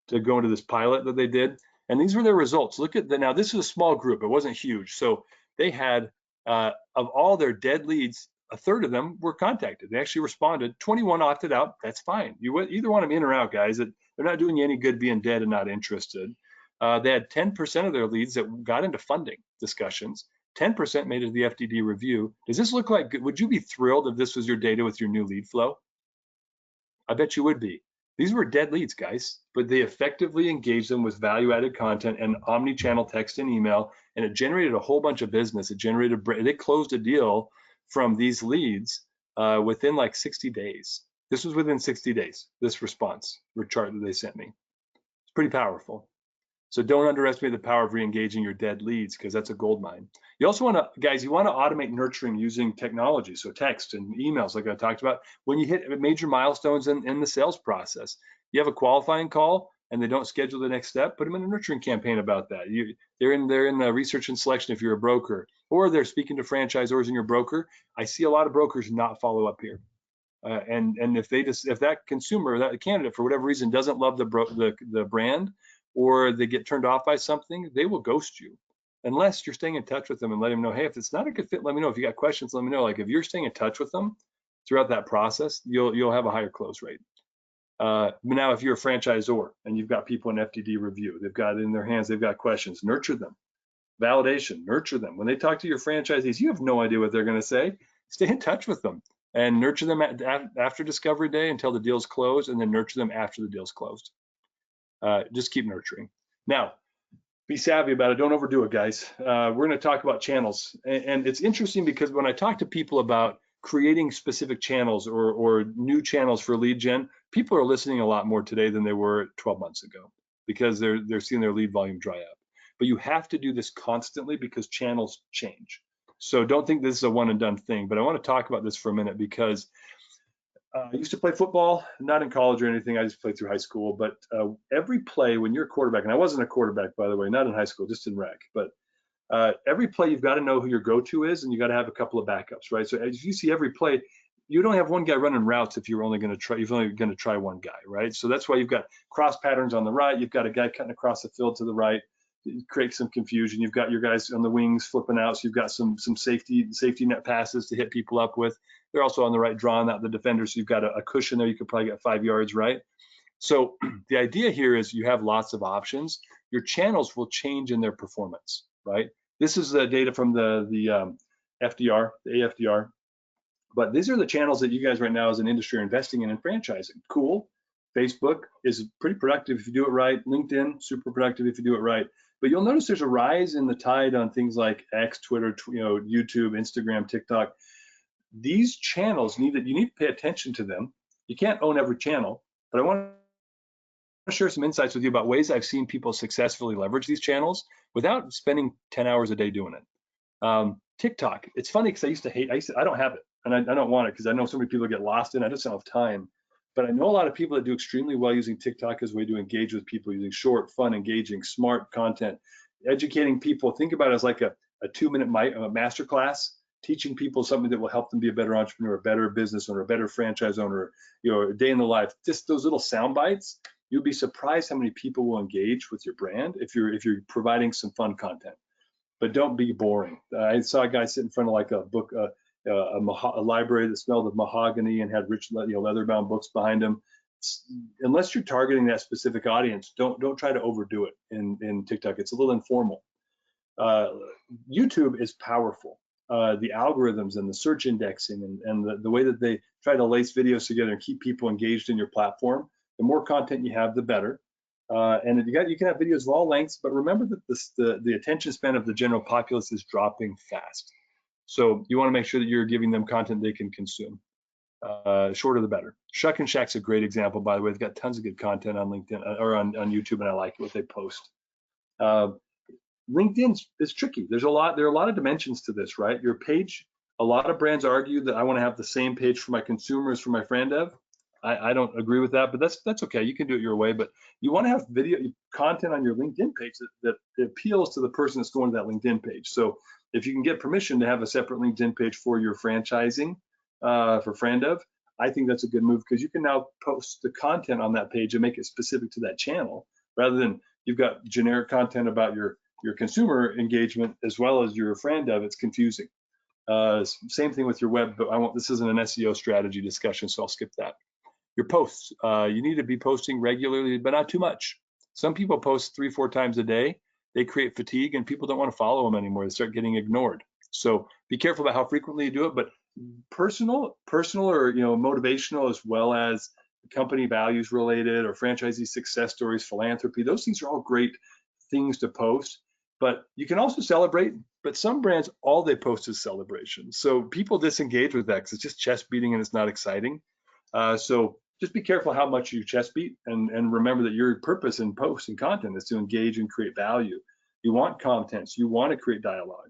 S2: to go into this pilot that they did. And these were their results. Look at now this is a small group. It wasn't huge. So they had, of all their dead leads, a third of them were contacted. They actually responded. 21 opted out. That's fine. You either want them in or out, guys. They're not doing you any good being dead and not interested. They had 10% of their leads that got into funding discussions. 10% made it to the FDD review. Does this look like, would you be thrilled if this was your data with your new lead flow? I bet you would be. These were dead leads, guys, but they effectively engaged them with value-added content and omni-channel text and email, and it generated a whole bunch of business. They closed a deal from these leads within like 60 days. This was within 60 days, this response chart that they sent me. It's pretty powerful. So don't underestimate the power of re-engaging your dead leads, because that's a gold mine. You also want to, guys, you want to automate nurturing using technology. So text and emails, like I talked about. When you hit major milestones in the sales process, you have a qualifying call, and they don't schedule the next step, put them in a nurturing campaign about that. They're in the research and selection if you're a broker, or they're speaking to franchisors and you're a broker. I see a lot of brokers not follow up here. And if that consumer, that candidate, for whatever reason, doesn't love the brand, or they get turned off by something, they will ghost you, unless you're staying in touch with them and letting them know, hey, if it's not a good fit, let me know. If you got questions, let me know. Like if you're staying in touch with them throughout that process, you'll have a higher close rate. Now, if you're a franchisor and you've got people in FDD review, they've got it in their hands, they've got questions, nurture them. Validation, nurture them. When they talk to your franchisees, you have no idea what they're going to say. Stay in touch with them and nurture them after discovery day until the deal's closed, and then nurture them after the deal's closed. Just keep nurturing. Now, be savvy about it. Don't overdo it, guys. We're going to talk about channels. And it's interesting because when I talk to people about creating specific channels or new channels for lead gen, people are listening a lot more today than they were 12 months ago, because they're seeing their lead volume dry up. But you have to do this constantly because channels change. So don't think this is a one and done thing. But I want to talk about this for a minute because I used to play football, not in college or anything. I just played through high school. But every play, when you're a quarterback, and I wasn't a quarterback, by the way, not in high school, just in rec. But every play, you've got to know who your go-to is, and you got to have a couple of backups, right? So if you see every play, you don't have one guy running routes if you're only going to try one guy, right? So that's why you've got cross patterns on the right. You've got a guy cutting across the field to the right. Create some confusion. You've got your guys on the wings flipping out, so you've got some safety net passes to hit people up with. They're also on the right drawing out the defenders, so you've got a cushion there. You could probably get 5 yards, right? So the idea here is you have lots of options. Your channels will change in their performance, right? This is the data from the FDR, the AFDR. But these are the channels that you guys right now as an industry are investing in and franchising. Cool. Facebook is pretty productive if you do it right. LinkedIn, super productive if you do it right. But you'll notice there's a rise in the tide on things like X, Twitter, YouTube, Instagram, TikTok. These channels you need to pay attention to them. You can't own every channel, but I want to share some insights with you about ways I've seen people successfully leverage these channels without spending 10 hours a day doing it. TikTok, it's funny because I don't have it, and I don't want it because I know so many people get lost in it. I just don't have time. But I know a lot of people that do extremely well using TikTok as a way to engage with people, using short, fun, engaging, smart content, educating people. Think about it as like a 2-minute masterclass, teaching people something that will help them be a better entrepreneur, a better business owner, a better franchise owner, a day in the life. Just those little sound bites. You'll be surprised how many people will engage with your brand if you're providing some fun content. But don't be boring. I saw a guy sit in front of like a book, a library that smelled of mahogany and had rich, leather-bound books behind him. Unless you're targeting that specific audience, don't try to overdo it in TikTok. It's a little informal. YouTube is powerful. The algorithms and the search indexing and the way that they try to lace videos together and keep people engaged in your platform. The more content you have, the better. And you can have videos of all lengths, but remember that the attention span of the general populace is dropping fast. So you want to make sure that you're giving them content they can consume. Shorter the better. Shuck and Shack's a great example, by the way. They've got tons of good content on LinkedIn or on YouTube, and I like what they post. LinkedIn is tricky. There are a lot of dimensions to this, right? Your page, a lot of brands argue that I want to have the same page for my consumers for my frandev. I don't agree with that, but that's okay. You can do it your way, but you want to have video content on your LinkedIn page that appeals to the person that's going to that LinkedIn page. So if you can get permission to have a separate LinkedIn page for your franchising for frandev, I think that's a good move because you can now post the content on that page and make it specific to that channel rather than you've got generic content about your consumer engagement as well as your frandev. It's confusing. Same thing with your web, but this isn't an SEO strategy discussion, so I'll skip that. Your posts, you need to be posting regularly, but not too much. Some people post 3-4 times a day. They create fatigue and people don't want to follow them anymore. They start getting ignored. So be careful about how frequently you do it, but personal or motivational as well as company values related or franchisee success stories, philanthropy, those things are all great things to post. But you can also celebrate, but some brands, all they post is celebration. So people disengage with that because it's just chest beating and it's not exciting. So just be careful how much you chest beat and remember that your purpose in posting content is to engage and create value. You want contents, you want to create dialogue.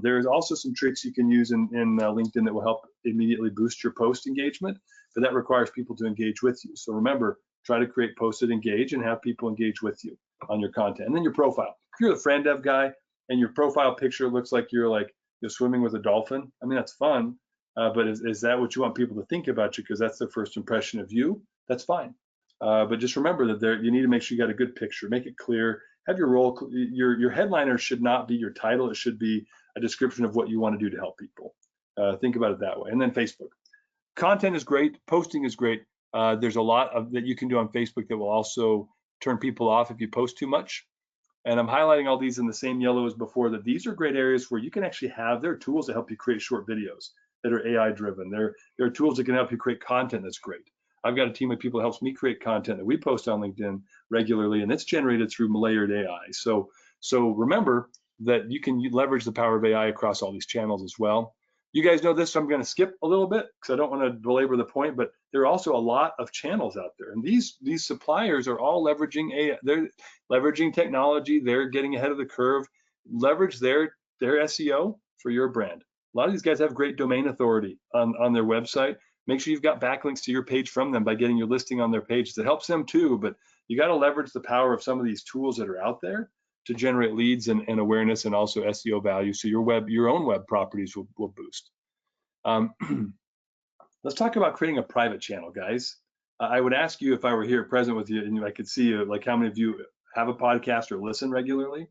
S2: There's also some tricks you can use in LinkedIn that will help immediately boost your post engagement, but that requires people to engage with you. So remember, try to create post that engage and have people engage with you on your content. And then your profile. If you're the frandev guy and your profile picture looks like you're swimming with a dolphin, I mean, that's fun. But is that what you want people to think about you? Because that's their first impression of you. That's fine. But just remember that you need to make sure you got a good picture. Make it clear. Have your role. Your headliner should not be your title. It should be a description of what you want to do to help people. Think about it that way. And then Facebook. Content is great. Posting is great. There's a lot that you can do on Facebook that will also turn people off if you post too much. And I'm highlighting all these in the same yellow as before, that these are great areas where you can actually there are tools that help you create short videos that are AI driven. There are tools that can help you create content that's great. I've got a team of people that helps me create content that we post on LinkedIn regularly, and it's generated through layered AI. So remember that you can leverage the power of AI across all these channels as well. You guys know this, so I'm going to skip a little bit because I don't want to belabor the point, but there are also a lot of channels out there, and these suppliers are all leveraging AI. They're leveraging technology. They're getting ahead of the curve. Leverage their SEO for your brand. A lot of these guys have great domain authority on their website. Make sure you've got backlinks to your page from them by getting your listing on their page. That helps them too, but you got to leverage the power of some of these tools that are out there to generate leads and awareness, and also SEO value, so your own web properties will boost. Let's talk about creating a private channel, guys. I would ask you, if I were here present with you and I could see you, like how many of you have a podcast or listen regularly?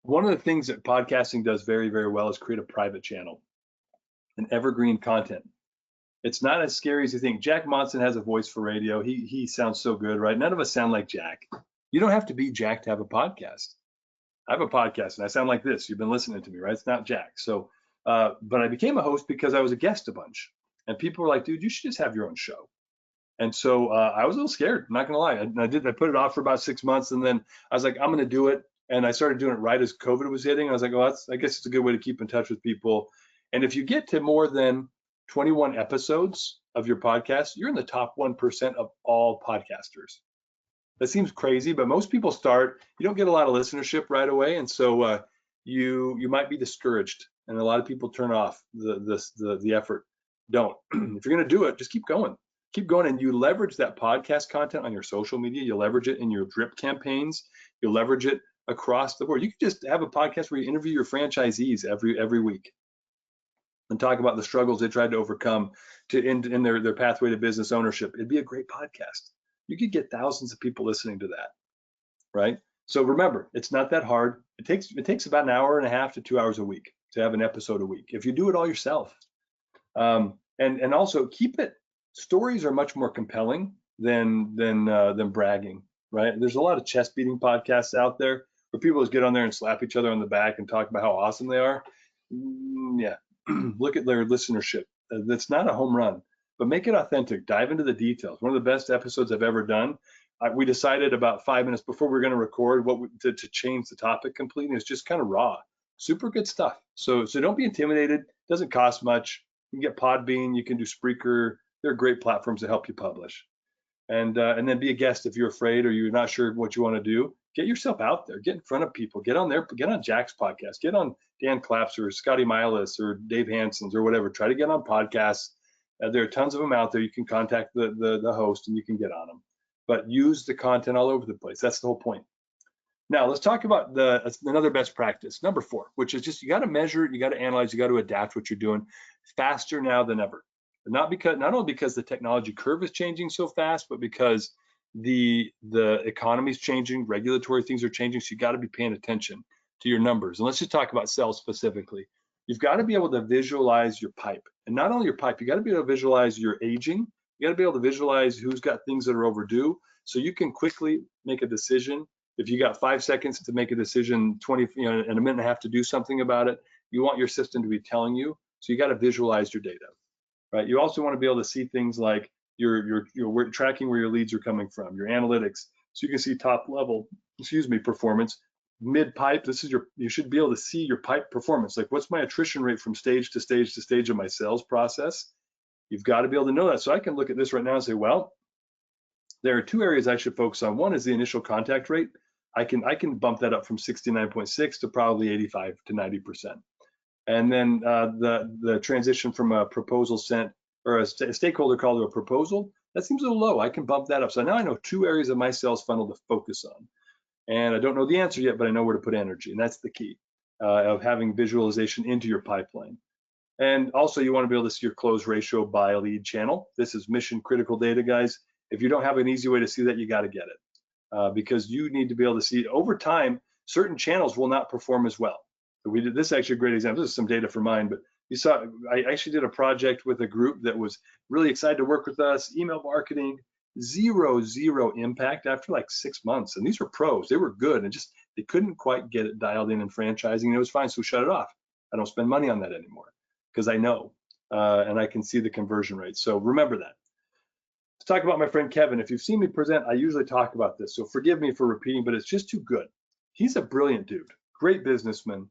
S2: One of the things that podcasting does very, very well is create a private channel, an evergreen content. It's not as scary as you think. Jack Monson has a voice for radio. He sounds so good, right? None of us sound like Jack. You don't have to be Jack to have a podcast. I have a podcast and I sound like this. You've been listening to me, right? It's not Jack. So, but I became a host because I was a guest a bunch, and people were like, dude, you should just have your own show. And so I was a little scared, I'm not gonna lie. I put it off for about 6 months, and then I was like, I'm gonna do it. And I started doing it right as COVID was hitting. I was like, oh, I guess it's a good way to keep in touch with people. And if you get to more than 21 episodes of your podcast, you're in the top 1% of all podcasters. That seems crazy, but most people start, you don't get a lot of listenership right away. And so you might be discouraged, and a lot of people turn off the effort. Don't. If you're going to do it, just keep going. Keep going, and you leverage that podcast content on your social media. You leverage it in your drip campaigns. You leverage it across the board. You can just have a podcast where you interview your franchisees every week and talk about the struggles they tried to overcome in their pathway to business ownership. It'd be a great podcast. You could get thousands of people listening to that, right? So remember, it's not that hard. It takes about an hour and a half to 2 hours a week to have an episode a week, if you do it all yourself. And also keep it. Stories are much more compelling than bragging, right? There's a lot of chest beating podcasts out there where people just get on there and slap each other on the back and talk about how awesome they are. Yeah, look at their listenership. That's not a home run, but make it authentic. Dive into the details. One of the best episodes I've ever done. We decided about 5 minutes before we were going to record to change the topic completely. It's just kind of raw, super good stuff. So don't be intimidated. It doesn't cost much. You can get Podbean. You can do Spreaker. They're great platforms to help you publish. And then be a guest if you're afraid or you're not sure what you want to do. Get yourself out there. Get in front of people. Get on Jack's podcast. Get on Dan Clapp's or Scotty Milas or Dave Hansen's or whatever. Try to get on podcasts. There are tons of them out there. You can contact the host and you can get on them. But use the content all over the place. That's the whole point. Now let's talk about another best practice, number 4, which is just you got to measure, you got to analyze, you got to adapt what you're doing faster now than ever. Not only because the technology curve is changing so fast, but because the economy is changing, regulatory things are changing. So you got to be paying attention to your numbers. And let's just talk about sales specifically. You've got to be able to visualize your pipe, and not only your pipe, you got to be able to visualize your aging. You got to be able to visualize who's got things that are overdue, so you can quickly make a decision. If you got 5 seconds to make a decision, 20, and a minute and a half to do something about it, you want your system to be telling you. So you got to visualize your data. Right. You also want to be able to see things like your tracking where your leads are coming from, your analytics, so you can see top level, performance, mid pipe. You should be able to see your pipe performance. Like, what's my attrition rate from stage to stage to stage of my sales process? You've got to be able to know that. So I can look at this right now and say, well, there are 2 areas I should focus on. One is the initial contact rate. I can bump that up from 69.6 to probably 85 to 90%. And then the transition from a proposal sent or a stakeholder call to a proposal, that seems a little low. I can bump that up. So now I know 2 areas of my sales funnel to focus on. And I don't know the answer yet, but I know where to put energy. And that's the key of having visualization into your pipeline. And also you want to be able to see your close ratio by lead channel. This is mission critical data, guys. If you don't have an easy way to see that, you got to get it because you need to be able to see over time, certain channels will not perform as well. We did this is actually a great example. This is some data for mine, but you saw I actually did a project with a group that was really excited to work with us. Email marketing, zero impact after like 6 months. And these were pros. They were good and just they couldn't quite get it dialed in franchising. And it was fine, so we shut it off. I don't spend money on that anymore because I know and I can see the conversion rate. So remember that. Let's talk about my friend Kevin. If you've seen me present, I usually talk about this, so forgive me for repeating, but it's just too good. He's a brilliant dude, great businessman.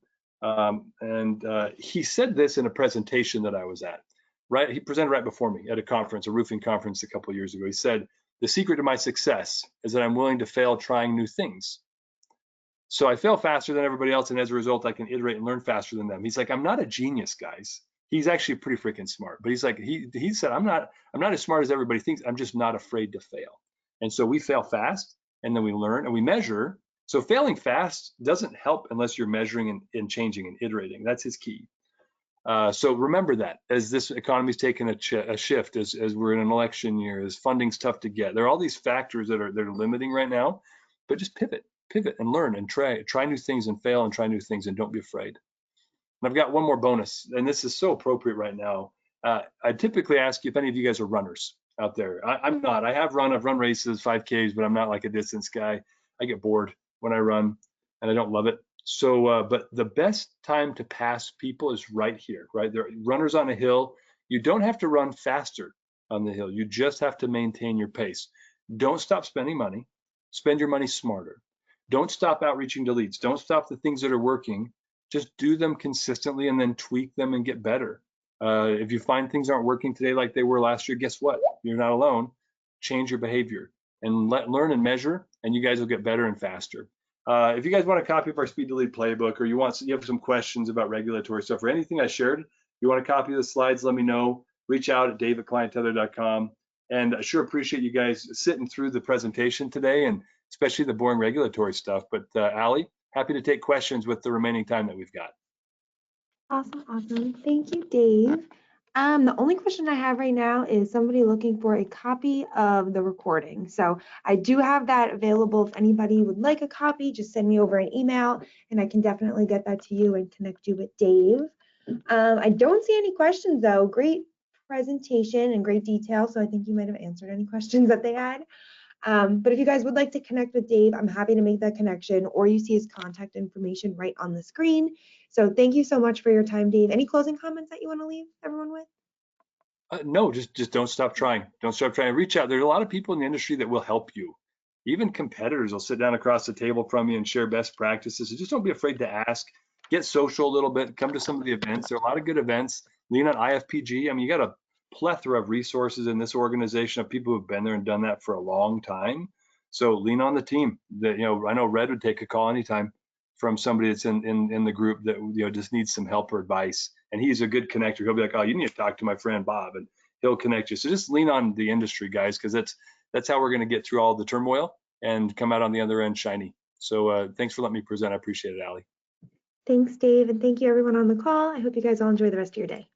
S2: He said this in a presentation that I was at, right? He presented right before me at a conference, a roofing conference a couple of years ago. He said, the secret to my success is that I'm willing to fail trying new things. So I fail faster than everybody else, and as a result, I can iterate and learn faster than them. He's like, I'm not a genius, guys. He's actually pretty freaking smart, but he's like, he said, I'm not as smart as everybody thinks. I'm just not afraid to fail. And so we fail fast, and then we learn and we measure. So failing fast doesn't help unless you're measuring and changing and iterating. That's his key. So remember that as this economy's taken a shift, as we're in an election year, as funding's tough to get, there are all these factors that are limiting right now. But just pivot and learn and try new things and fail and try new things and don't be afraid. And I've got one more bonus, and this is so appropriate right now. I typically ask you if any of you guys are runners out there. I'm not. I've run races, 5Ks, but I'm not like a distance guy. I get bored when I run and I don't love it. So, but the best time to pass people is right here, right? There are runners on a hill. You don't have to run faster on the hill. You just have to maintain your pace. Don't stop spending money. Spend your money smarter. Don't stop outreaching to leads. Don't stop the things that are working. Just do them consistently and then tweak them and get better. If you find things aren't working today like they were last year, guess what? You're not alone. Change your behavior and learn and measure, and you guys will get better and faster. If you guys want a copy of our Speed to Lead playbook, or you have some questions about regulatory stuff or anything I shared, you want a copy of the slides, let me know. Reach out at dave@clienttether.com. And I sure appreciate you guys sitting through the presentation today, and especially the boring regulatory stuff. But Allie, happy to take questions with the remaining time that we've got.
S1: Awesome. Thank you, Dave. The only question I have right now is somebody looking for a copy of the recording. So I do have that available. If anybody would like a copy, just send me over an email and I can definitely get that to you and connect you with Dave. I don't see any questions though. Great presentation and great detail. So I think you might have answered any questions that they had. But if you guys would like to connect with Dave, I'm happy to make that connection, or you see his contact information right on the screen. So thank you so much for your time, Dave. Any closing comments that you want to leave everyone with?
S2: No, just don't stop trying. Don't stop trying. Reach out. There's a lot of people in the industry that will help you. Even competitors will sit down across the table from you and share best practices. So just don't be afraid to ask. Get social a little bit. Come to some of the events. There are a lot of good events. Lean on IFPG. I mean, you got a plethora of resources in this organization of people who've been there and done that for a long time. So lean on the team. That I know Red would take a call anytime from somebody that's in the group that just needs some help or advice. And he's a good connector. He'll be like, oh, you need to talk to my friend Bob, and he'll connect you. So just lean on the industry, guys, because that's how we're going to get through all the turmoil and come out on the other end shiny. So thanks for letting me present. I appreciate it, Allie.
S1: Thanks, Dave, and thank you everyone on the call. I hope you guys all enjoy the rest of your day.